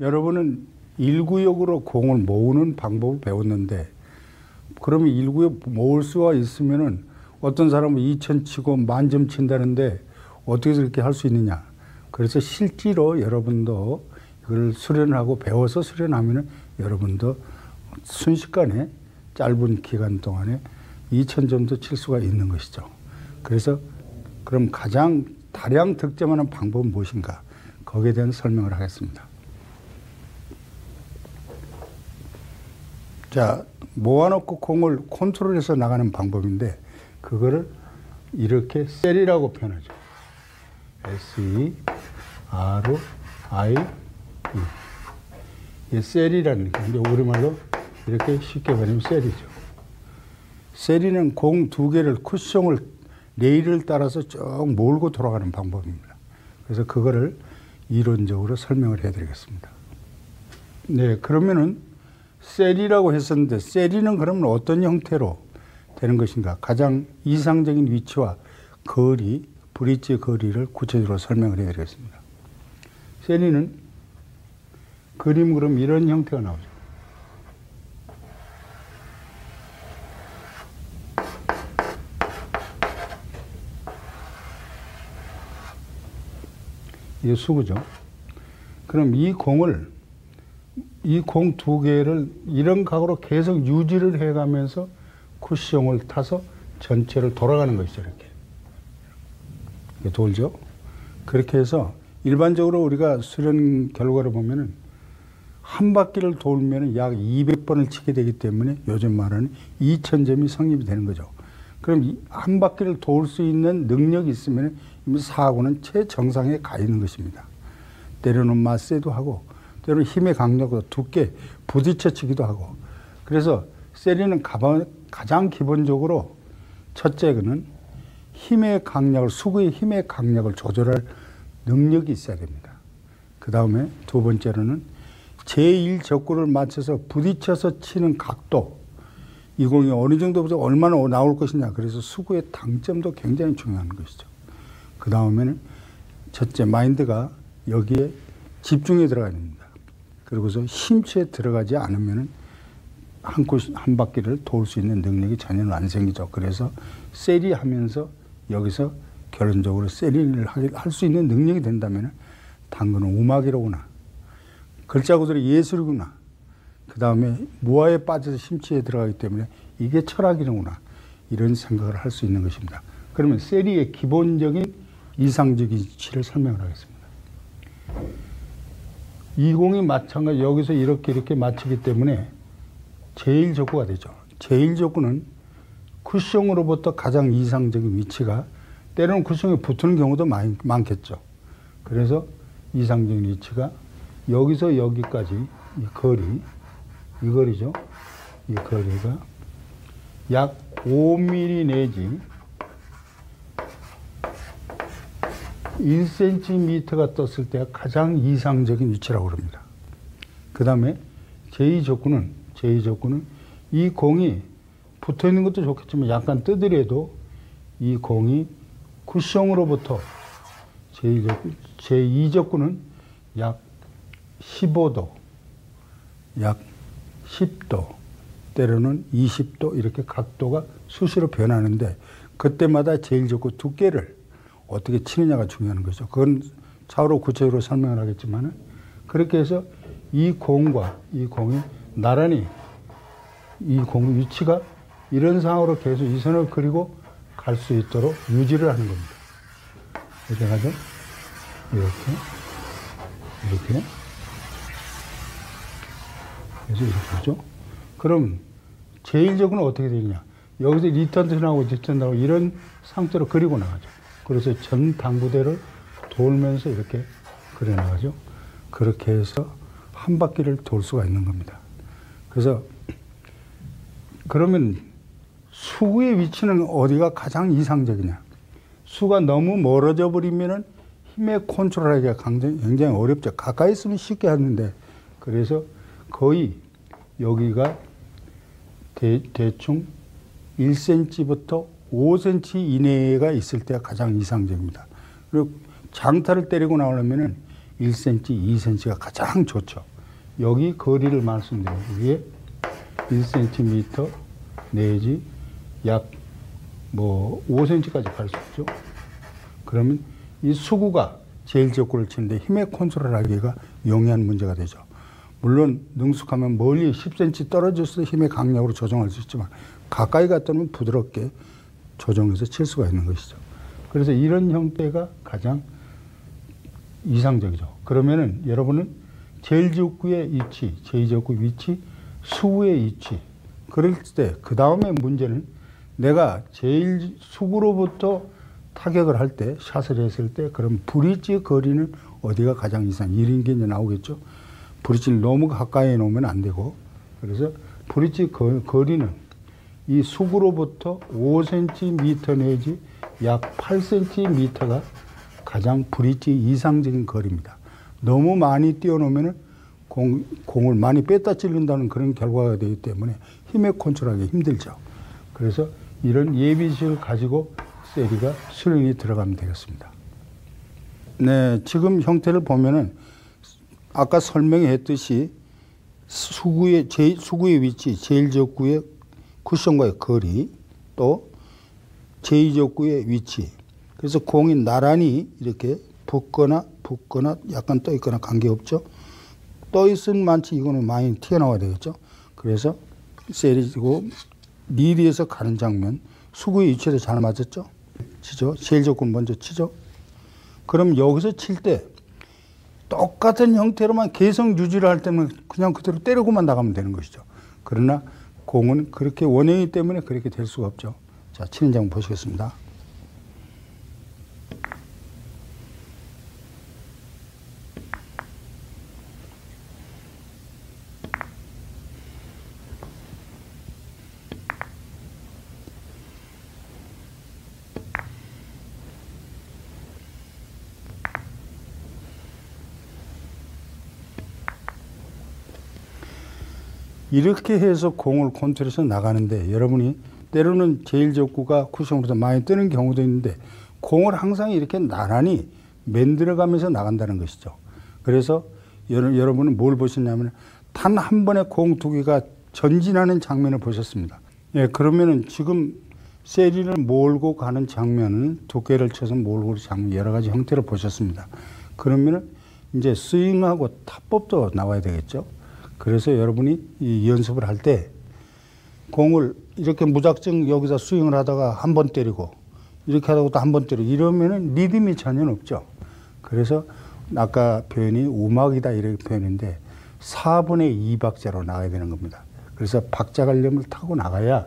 여러분은 1구역으로 공을 모으는 방법을 배웠는데 그러면 1구역 모을 수가 있으면은 어떤 사람은 2천 치고 10,000점 친다는데 어떻게 그렇게 할 수 있느냐. 그래서 실제로 여러분도 이걸 수련하고 배워서 수련하면은 여러분도 순식간에 짧은 기간 동안에 2,000점도 칠 수가 있는 것이죠. 그래서 그럼 가장 다량 득점하는 방법은 무엇인가? 거기에 대한 설명을 하겠습니다. 자, 모아놓고 공을 컨트롤해서 나가는 방법인데 그거를 이렇게 셀이라고 표현하죠. S-E-R-I-E. 이게 셀이라는 게 우리말로 이렇게 쉽게 말하면 셀이죠. 셀이는 공 2개를 쿠션을 레일을 따라서 쭉 몰고 돌아가는 방법입니다. 그래서 그거를 이론적으로 설명을 해드리겠습니다. 네, 그러면은 셀이라고 했었는데 셀이는 그러면 어떤 형태로 되는 것인가? 가장 이상적인 위치와 거리, 브릿지 거리를 구체적으로 설명을 해드리겠습니다. 셀이는 그림 그럼 이런 형태가 나오죠. 이게 수구죠. 그럼 이 공 2개를 이런 각으로 계속 유지를 해가면서 쿠션을 타서 전체를 돌아가는 것이죠. 이렇게 돌죠. 그렇게 해서 일반적으로 우리가 수련 결과를 보면은 한 바퀴를 돌면은 약 200번을 치게 되기 때문에 요즘 말하는 2,000점이 성립이 되는 거죠. 그럼 한 바퀴를 돌 수 있는 능력이 있으면 사고는 최정상에 가 있는 것입니다. 때로는 맞세도 하고 때로는 힘의 강력도 두께 부딪혀치기도 하고. 그래서 세리는 가장 기본적으로 첫째는 힘의 강약을 수구의 힘의 강약을 조절할 능력이 있어야 됩니다. 그 다음에 두 번째로는 제1적구를 맞춰서 부딪혀서 치는 각도, 이 공이 어느 정도부터 얼마나 나올 것이냐. 그래서 수구의 당점도 굉장히 중요한 것이죠. 그 다음에는 첫째 마인드가 여기에 집중해 들어가야 됩니다. 그리고서 심취에 들어가지 않으면 한 바퀴를 돌 수 있는 능력이 전혀 안 생기죠. 그래서 세리 하면서 여기서 결론적으로 세리를 할 수 있는 능력이 된다면 당근은 음악이로구나. 글자 구절이 예술이구나. 그 다음에 무아에 빠져서 심취에 들어가기 때문에 이게 철학이로구나. 이런 생각을 할 수 있는 것입니다. 그러면 세리의 기본적인 이상적인 위치를 설명을 하겠습니다. 이 공이 마찬가지 여기서 이렇게 맞추기 때문에 제1적구가 되죠. 제1적구는 쿠션으로부터 가장 이상적인 위치가 때로는 쿠션에 붙는 경우도 많겠죠. 그래서 이상적인 위치가 여기서 여기까지 이 거리죠. 이 거리가 약 5mm 내지 1cm가 떴을 때가 가장 이상적인 위치라고 합니다. 그 다음에 제2적구는 이 공이 붙어 있는 것도 좋겠지만 약간 뜨더라도 이 공이 쿠션으로부터 제2적구는 약 15도, 약 10도, 때로는 20도 이렇게 각도가 수시로 변하는데 그때마다 제1적구 두께를 어떻게 치느냐가 중요한 거죠. 그건 차후로 구체적으로 설명을 하겠지만 그렇게 해서 이 공과 이 공이 나란히 이 공 위치가 이런 상황으로 계속 이 선을 그리고 갈 수 있도록 유지를 하는 겁니다. 이렇게 하죠. 이렇게. 그래서 이렇게 하죠. 그럼 제1적은 어떻게 되느냐. 여기서 리턴하고 디턴하고 이런 상태로 그리고 나가죠. 그래서 전 당구대를 돌면서 이렇게 그려 나가죠. 그렇게 해서 한 바퀴를 돌 수가 있는 겁니다. 그래서 그러면 수구의 위치는 어디가 가장 이상적이냐. 수가 너무 멀어져 버리면은 힘의 컨트롤하기가 굉장히 어렵죠. 가까이 있으면 쉽게 하는데 그래서 거의 여기가 대충 1cm부터 5cm 이내가 있을 때가 가장 이상적입니다. 그리고 장타를 때리고 나오려면 1cm, 2cm가 가장 좋죠. 여기 거리를 말씀드려요. 이게 1cm 내지 약 5cm까지 갈 수 있죠. 그러면 이 수구가 제일지역구를 치는데 힘의 컨트롤하기가 용이한 문제가 되죠. 물론 능숙하면 멀리 10cm 떨어져서 힘의 강약으로 조정할 수 있지만 가까이 갔다 오면 부드럽게 조정해서 칠 수가 있는 것이죠. 그래서 이런 형태가 가장 이상적이죠. 그러면은 여러분은 제일지역구의 위치, 제2지역구 위치, 수구의 위치, 그럴 때 그 다음에 문제는 내가 제일 수구로부터 타격을 할 때, 샷을 했을 때 그럼 브릿지 거리는 어디가 가장 이상 1인기 이제 나오겠죠. 브릿지를 너무 가까이 놓으면 안 되고, 그래서 브릿지 거리는 이 수구로부터 5cm 내지 약 8cm가 가장 브릿지 이상적인 거리입니다. 너무 많이 띄워놓으면 공을 많이 뺐다 찔른다는 그런 결과가 되기 때문에 힘의 컨트롤하기 힘들죠. 그래서 이런 예비지식을 가지고 세리가 수령이 들어가면 되겠습니다. 네, 지금 형태를 보면은 아까 설명했듯이 수구의 위치, 제1지역구의 쿠션과의 거리, 또 제2지역구의 위치. 그래서 공이 나란히 이렇게 붙거나 약간 떠 있거나 관계없죠. 떠 있은 만치 이거는 많이 튀어나와야 되겠죠. 그래서 세리고 리드에서 가는 장면, 수구의 위치에도 잘 맞았죠. 치죠. 제1지역구는 먼저 치죠. 그럼 여기서 칠 때 똑같은 형태로만 계속 유지를 할 때는 그냥 그대로 때리고만 나가면 되는 것이죠. 그러나 공은 그렇게 원형이기 때문에 그렇게 될 수가 없죠. 자, 치는 장면 보시겠습니다. 이렇게 해서 공을 컨트롤해서 나가는데 여러분이 때로는 제1지역구가 쿠션보다 많이 뜨는 경우도 있는데 공을 항상 이렇게 나란히 만들어가면서 나간다는 것이죠. 그래서 여러분은 뭘 보셨냐면 단 한 번에 공 두 개가 전진하는 장면을 보셨습니다. 예, 그러면은 지금 세리를 몰고 가는 장면은 두께를 쳐서 몰고 가는 장면 여러 가지 형태를 보셨습니다. 그러면은 이제 스윙하고 타법도 나와야 되겠죠. 그래서 여러분이 이 연습을 할 때 공을 이렇게 무작정 여기서 스윙을 하다가 한 번 때리고 이렇게 하다가 또 한 번 때리고 이러면은 리듬이 전혀 없죠. 그래서 아까 표현이 우막이다 이렇게 표현인데 4분의 2박자로 나가야 되는 겁니다. 그래서 박자관념을 타고 나가야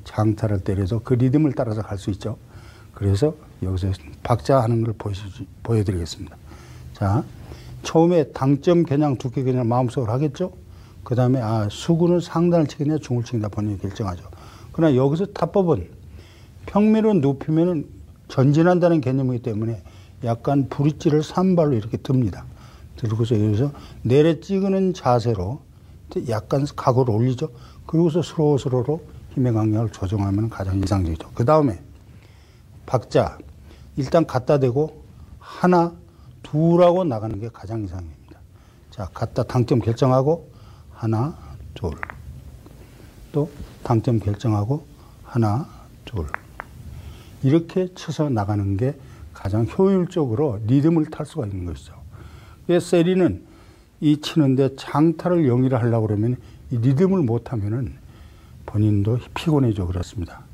장타를 때려서 그 리듬을 따라서 갈 수 있죠. 그래서 여기서 박자 하는 걸 보여드리겠습니다. 자, 처음에 당점 겨냥 두께 겨냥 마음속으로 하겠죠. 그 다음에 수구는 상단을 치겠냐 중을 치겠냐 본인이 결정하죠. 그러나 여기서 타법은 평면으로 눕히면 전진한다는 개념이기 때문에 약간 브릿지를 산발로 이렇게 듭니다. 들고서 여기서 내려 찍는 자세로 약간 각오를 올리죠. 그리고서 스로우로 힘의 강약을 조정하면 가장 이상적이죠. 그 다음에 박자 일단 갖다 대고 하나 둘하고 나가는 게 가장 이상입니다. 자, 갖다 당점 결정하고 하나, 둘. 또 당점 결정하고 하나, 둘. 이렇게 쳐서 나가는 게 가장 효율적으로 리듬을 탈 수가 있는 것이죠. 세리는 이 치는데 장타를 영위를 하려고 그러면 이 리듬을 못하면은 본인도 피곤해져 그렇습니다.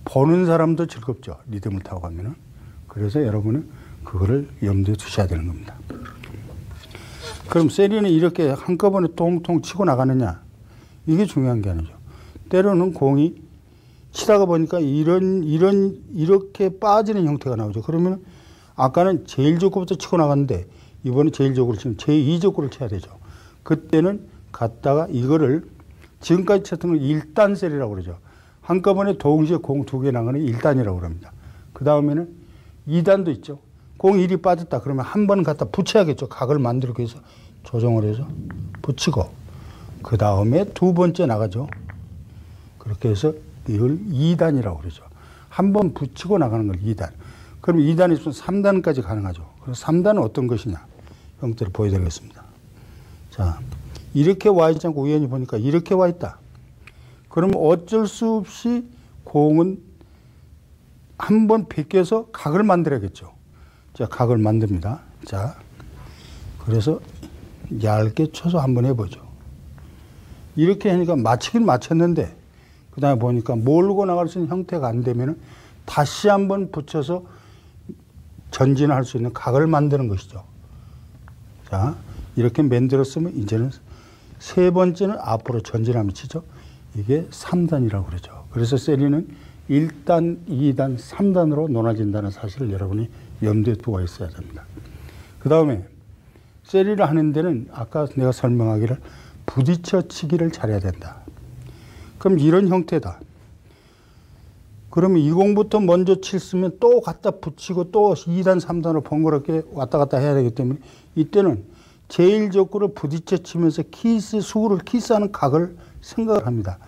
보는 사람도 즐겁죠. 리듬을 타고 가면은. 그래서 여러분은 그거를 염두에 두셔야 되는 겁니다. 그럼 세리는 이렇게 한꺼번에 통통 치고 나가느냐? 이게 중요한 게 아니죠. 때로는 공이 치다가 보니까 이렇게 빠지는 형태가 나오죠. 그러면 아까는 제1지역구부터 치고 나갔는데 이번에 제1지역구를 치면 제2지역구를 쳐야 되죠. 그때는 갔다가 이거를 지금까지 쳤던 걸 1단 세리라고 그러죠. 한꺼번에 동시에 공 두 개 나가는 1단이라고 그럽니다. 그 다음에는 2단도 있죠. 공 1이 빠졌다 그러면 한 번 갖다 붙여야겠죠. 각을 만들기 위해서 조정을 해서 붙이고 그 다음에 두 번째 나가죠. 그렇게 해서 이걸 2단이라고 그러죠. 한 번 붙이고 나가는 걸 2단. 그럼 2단이 있으면 3단까지 가능하죠. 그래서 3단은 어떤 것이냐 형태를 보여드리겠습니다. 자, 이렇게 와 있지 않고 우연히 보니까 이렇게 와 있다. 그러면 어쩔 수 없이 공은 한번 베껴서 각을 만들어야겠죠. 자, 각을 만듭니다. 자, 그래서 얇게 쳐서 한번 해보죠. 이렇게 하니까 맞추긴 맞췄는데, 그 다음에 보니까 몰고 나갈 수 있는 형태가 안 되면 다시 한번 붙여서 전진할 수 있는 각을 만드는 것이죠. 자, 이렇게 만들었으면 이제는 세 번째는 앞으로 전진하면 치죠. 이게 3단이라고 그러죠. 그래서 세리는 1단, 2단, 3단으로 나눠진다는 사실을 여러분이 염두에 두고 있어야 됩니다. 그 다음에 세리를 하는 데는 아까 내가 설명하기를 부딪혀 치기를 잘해야 된다. 그럼 이런 형태다. 그러면 20부터 먼저 칠으면 또 갖다 붙이고 또 2단, 3단으로 번거롭게 왔다 갔다 해야 되기 때문에 이때는 제일 적구를 부딪혀 치면서 수구를 키스하는 각을 생각을 합니다.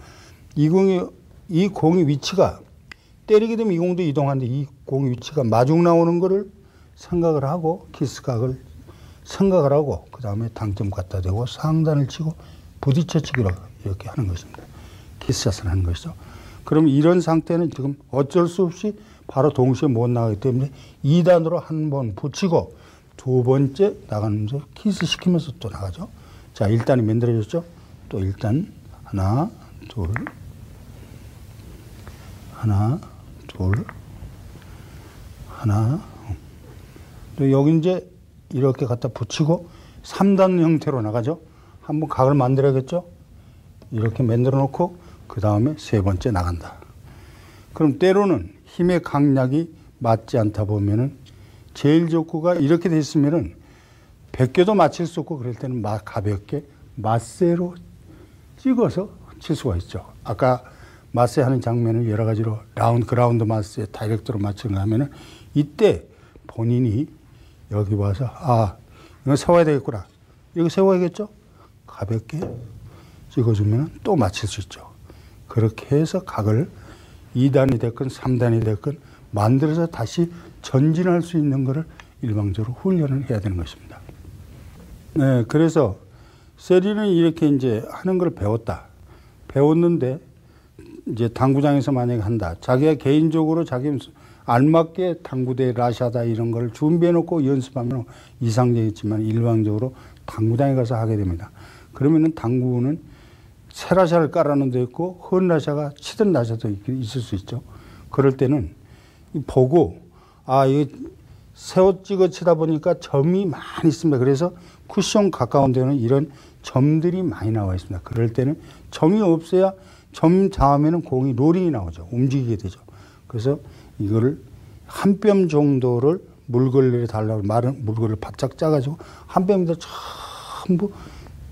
이 공의 위치가 때리게 되면 이 공도 이동하는데 이 공의 위치가 마중 나오는 거를 생각을 하고 키스각을 생각을 하고 그 다음에 당점 갖다 대고 상단을 치고 부딪혀 치기로 이렇게 하는 것입니다. 키스샷을 하는 것이죠. 그럼 이런 상태는 지금 어쩔 수 없이 바로 동시에 못 나가기 때문에 2단으로 한 번 붙이고 두 번째 나가면서 키스시키면서 또 나가죠. 자, 1단이 만들어졌죠. 또 1단 하나, 둘, 하나, 둘, 하나. 또 여기 이제 이렇게 갖다 붙이고 3단 형태로 나가죠. 한번 각을 만들어야겠죠. 이렇게 만들어 놓고 그 다음에 세 번째 나간다. 그럼 때로는 힘의 강약이 맞지 않다 보면은 제일 적구가 이렇게 돼 있으면은 100개도 맞힐 수 없고 그럴 때는 가볍게 맞세로 찍어서 칠 수가 있죠. 아까 맞세 하는 장면을 여러 가지로 그라운드 맞세, 다이렉트로 맞추는 거 하면은 이때 본인이 여기 와서 이거 세워야 되겠구나. 여기 세워야겠죠? 가볍게 찍어주면 또 맞힐 수 있죠. 그렇게 해서 각을 2단이 됐건 3단이 됐건 만들어서 다시 전진할 수 있는 것을 일방적으로 훈련을 해야 되는 것입니다. 네, 그래서 세리는 이렇게 이제 하는 걸 배웠는데 이제 당구장에서 만약에 한다. 자기가 개인적으로 자기 알맞게 당구대 라샤다 이런 걸 준비해 놓고 연습하면 이상적이지만 일방적으로 당구장에 가서 하게 됩니다. 그러면은 당구는 새 라샤를 깔아놓은 데 있고 헌 라샤가 치던 라샤도 있을 수 있죠. 그럴 때는 보고 이게 세워 찍어 치다 보니까 점이 많이 있습니다. 그래서 쿠션 가까운 데는 이런 점들이 많이 나와 있습니다. 그럴 때는 점이 없어야 점 닿으면 공이 롤링이 나오죠. 움직이게 되죠. 그래서 이거를 한 뼘 정도를 물걸레를 달라고 마른 물걸레를 바짝 짜가지고 한 뼘에다 전부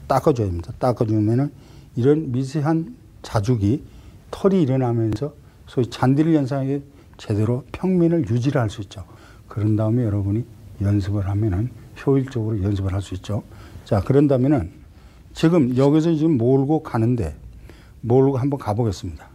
닦아줘야 됩니다. 닦아주면은 이런 미세한 자죽이 털이 일어나면서 소위 잔디를 현상에 제대로 평면을 유지를 할 수 있죠. 그런 다음에 여러분이 연습을 하면은 효율적으로 연습을 할 수 있죠. 자, 그런다면은 지금 여기서 지금 몰고 가는데 몰고 한번 가보겠습니다.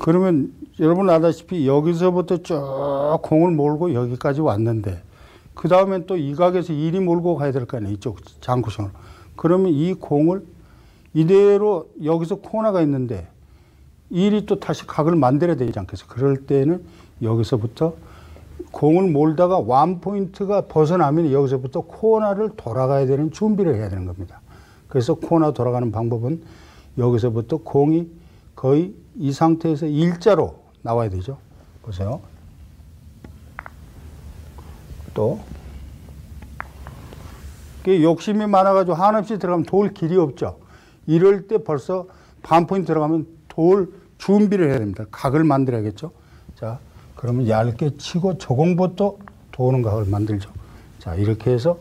그러면 여러분 아다시피 여기서부터 쭉 공을 몰고 여기까지 왔는데 그 다음엔 또 이 각에서 이리 몰고 가야 될 거 아니에요. 이쪽 장쿠션으로. 그러면 이 공을 이대로 여기서 코너가 있는데 이리 또 다시 각을 만들어야 되지 않겠어요. 그럴 때는 여기서부터 공을 몰다가 원포인트가 벗어나면 여기서부터 코너를 돌아가야 되는 준비를 해야 되는 겁니다. 그래서 코너 돌아가는 방법은 여기서부터 공이 거의 이 상태에서 일자로 나와야 되죠. 보세요. 또 욕심이 많아가지고 한없이 들어가면 돌 길이 없죠. 이럴 때 벌써 반 포인트 들어가면 돌 준비를 해야 됩니다. 각을 만들어야겠죠. 자, 그러면 얇게 치고 조공부터 도는 각을 만들죠. 자, 이렇게 해서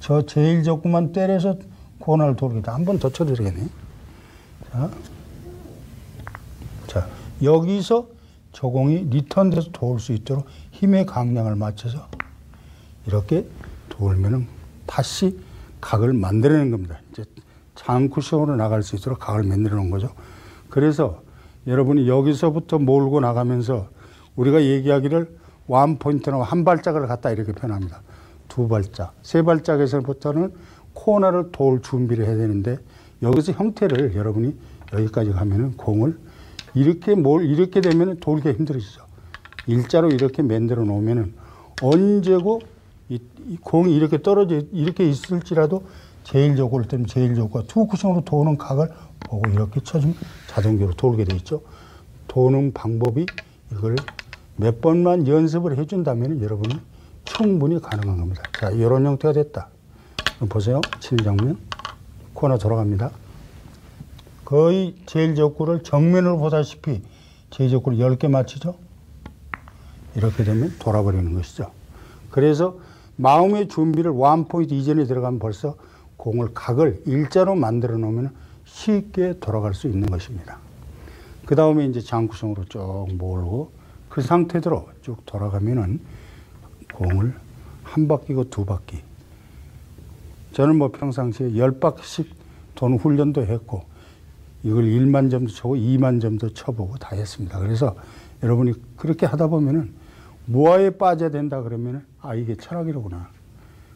저 제일 적구만 때려서 코너를 돌겠다. 한 번 더 쳐도 되겠네. 자, 여기서 저 공이 리턴돼서 도울 수 있도록 힘의 강량을 맞춰서 이렇게 돌면은 다시 각을 만들어내는 겁니다. 이제 장 쿠션으로 나갈 수 있도록 각을 만들어 놓은 거죠. 그래서 여러분이 여기서부터 몰고 나가면서 우리가 얘기하기를 원 포인트나 한 발짝을 갖다 이렇게 표현합니다. 두 발짝, 세 발짝에서부터는 코너를 도울 준비를 해야 되는데 여기서 형태를 여러분이 여기까지 가면은 공을 이렇게 되면은 돌기가 힘들어지죠. 일자로 이렇게 만들어 놓으면은 언제고 이 공이 이렇게 떨어져 이렇게 있을지라도 제일적으로 때문에 제일적으로 투 쿠션으로 도는 각을 보고 이렇게 쳐주면 자동적으로 돌게 돼 있죠. 도는 방법이 이걸 몇 번만 연습을 해준다면 여러분이 충분히 가능한 겁니다. 자, 이런 형태가 됐다. 보세요. 치는 장면. 코너 돌아갑니다. 거의 제일적구를 정면으로 보다시피 제일적구를 10개 맞추죠. 이렇게 되면 돌아버리는 것이죠. 그래서 마음의 준비를 원 포인트 이전에 들어가면 벌써 공을 각을 일자로 만들어 놓으면 쉽게 돌아갈 수 있는 것입니다. 그 다음에 이제 장구성으로 쭉 몰고 그 상태대로 쭉 돌아가면은 공을 한 바퀴고 두 바퀴. 저는 뭐 평상시에 10바퀴씩 도는 훈련도 했고 이걸 1만 점도 쳐고 2만 점도 쳐보고 다 했습니다. 그래서 여러분이 그렇게 하다 보면은 무아에 빠져야 된다 그러면은 아, 이게 철학이로구나.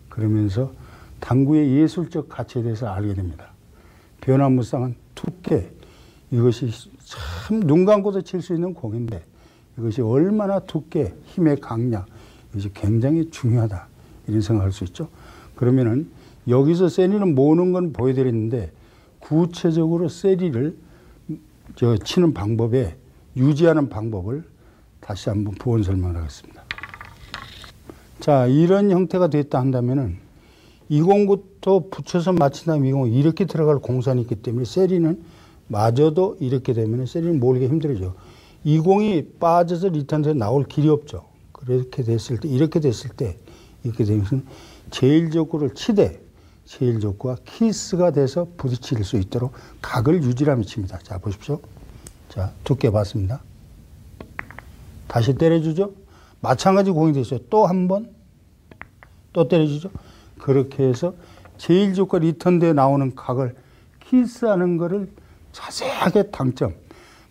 그러면서 당구의 예술적 가치에 대해서 알게 됩니다. 변화무쌍은 두께, 이것이 참 눈 감고도 칠 수 있는 공인데 이것이 얼마나 두께, 힘의 강약, 이것이 굉장히 중요하다. 이런 생각할 수 있죠. 그러면은 여기서 세리는 모으는 건 보여드렸는데 구체적으로 세리를 치는 방법에 유지하는 방법을 다시 한번 부연 설명을 하겠습니다. 자, 이런 형태가 됐다 한다면은 이 공부터 붙여서 맞힌 다음에 이 공 이렇게 들어갈 공산이 있기 때문에 세리는 마저도 이렇게 되면 세리는 모으기가 힘들어져. 이 공이 빠져서 리턴에서 나올 길이 없죠. 그렇게 됐을 때, 이렇게 됐을 때, 이렇게 되면 제일적구를 치되 제일적구가 키스가 돼서 부딪힐 수 있도록 각을 유지하며 칩니다. 자, 보십시오. 자, 두께 봤습니다. 다시 때려주죠. 마찬가지 공이 됐어요. 또 한 번, 또 때려주죠. 그렇게 해서 제일적구 리턴대에 나오는 각을 키스하는 거를 자세하게 당점.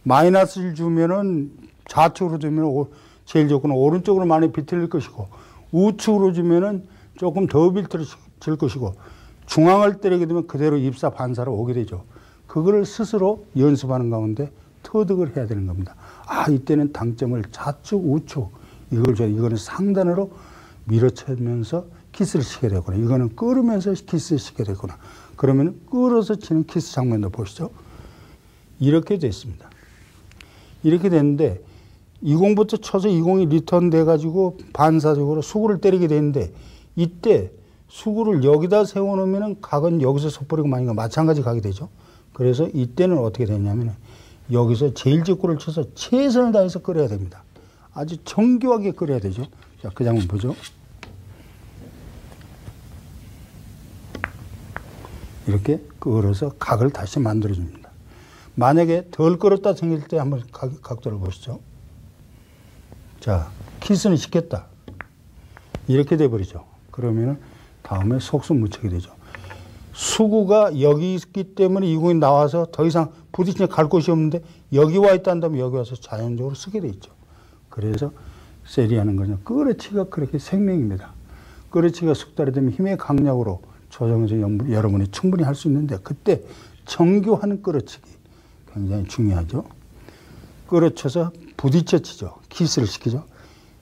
마이너스를 주면은 좌측으로 주면 제일적구는 오른쪽으로 많이 비틀릴 것이고 우측으로 주면은 조금 더 비틀어질 것이고 중앙을 때리게 되면 그대로 입사 반사로 오게 되죠. 그거를 스스로 연습하는 가운데 터득을 해야 되는 겁니다. 아, 이때는 당점을 좌측, 우측 이거는 상단으로 밀어치면서 키스를 치게 되구나. 이거는 끌으면서 키스를 치게 되구나. 그러면 끌어서 치는 키스 장면도 보시죠. 이렇게 됐습니다. 이렇게 됐는데 이 공부터 쳐서 이 공이 리턴 돼가지고 반사적으로 수구를 때리게 되는데 이때 수구를 여기다 세워놓으면 각은 여기서 섣버리고 마니까 마찬가지 각이 되죠. 그래서 이때는 어떻게 되냐면 여기서 제일적구를 쳐서 최선을 다해서 끌어야 됩니다. 아주 정교하게 끌어야 되죠. 자, 그 장면 보죠. 이렇게 끌어서 각을 다시 만들어줍니다. 만약에 덜 끌었다 생길 때 한번 각도를 보시죠. 자, 키스는 시켰다. 이렇게 돼버리죠. 그러면은 다음에 속수 묻히게 되죠. 수구가 여기 있기 때문에 이 공이 나와서 더 이상 부딪히면 갈 곳이 없는데 여기 와 있다 한다면 여기 와서 자연적으로 쓰게 돼 있죠. 그래서 세리하는 거는 끌어치기가 그렇게 생명입니다. 끌어치기가 숙달이 되면 힘의 강약으로 조정해서 여러분이 충분히 할 수 있는데 그때 정교한 끌어치기 굉장히 중요하죠. 끌어쳐서 부딪혀 치죠. 키스를 시키죠.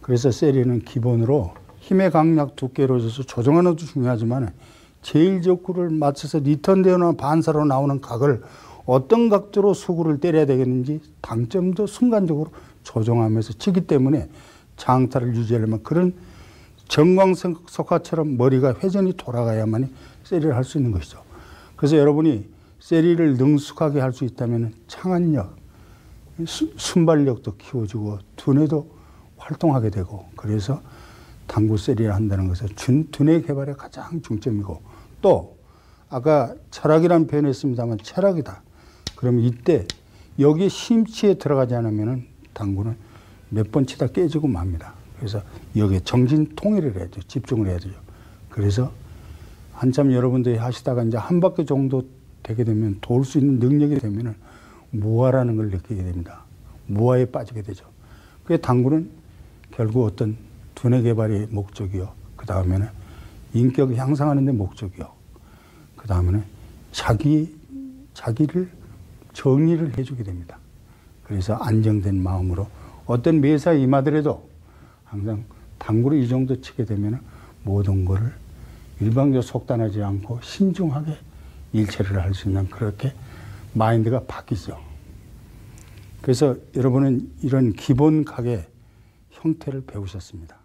그래서 세리는 기본으로 힘의 강약 두께로 해서 조정하는 것도 중요하지만 제일적구를 맞춰서 리턴되거나 반사로 나오는 각을 어떤 각도로 수구를 때려야 되겠는지 당점도 순간적으로 조정하면서 치기 때문에 장타를 유지하려면 그런 정광석화처럼 머리가 회전이 돌아가야만 세리를 할 수 있는 것이죠. 그래서 여러분이 세리를 능숙하게 할 수 있다면 창안력, 순발력도 키워주고 두뇌도 활동하게 되고 그래서 당구 세리를 한다는 것은 두뇌 개발에 가장 중점이고 또 아까 철학이라는 표현을 했습니다만 철학이다. 그러면 이때 여기에 심취에 들어가지 않으면은 당구는 몇 번 치다 깨지고 맙니다. 그래서 여기에 정신 통일을 해야죠. 집중을 해야 되죠. 그래서 한참 여러분들이 하시다가 이제 한 바퀴 정도 되게 되면 돌 수 있는 능력이 되면은 무아라는 걸 느끼게 됩니다. 무아에 빠지게 되죠. 그게 당구는 결국 어떤 두뇌 개발의 목적이요. 그 다음에는 인격을 향상하는 데 목적이요. 그 다음에는 자기를 정의를 해주게 됩니다. 그래서 안정된 마음으로 어떤 매사에 임하더라도 항상 당구를 이 정도 치게 되면 모든 거를 일방적으로 속단하지 않고 신중하게 일처리를 할 수 있는 그렇게 마인드가 바뀌죠. 그래서 여러분은 이런 기본 각의 형태를 배우셨습니다.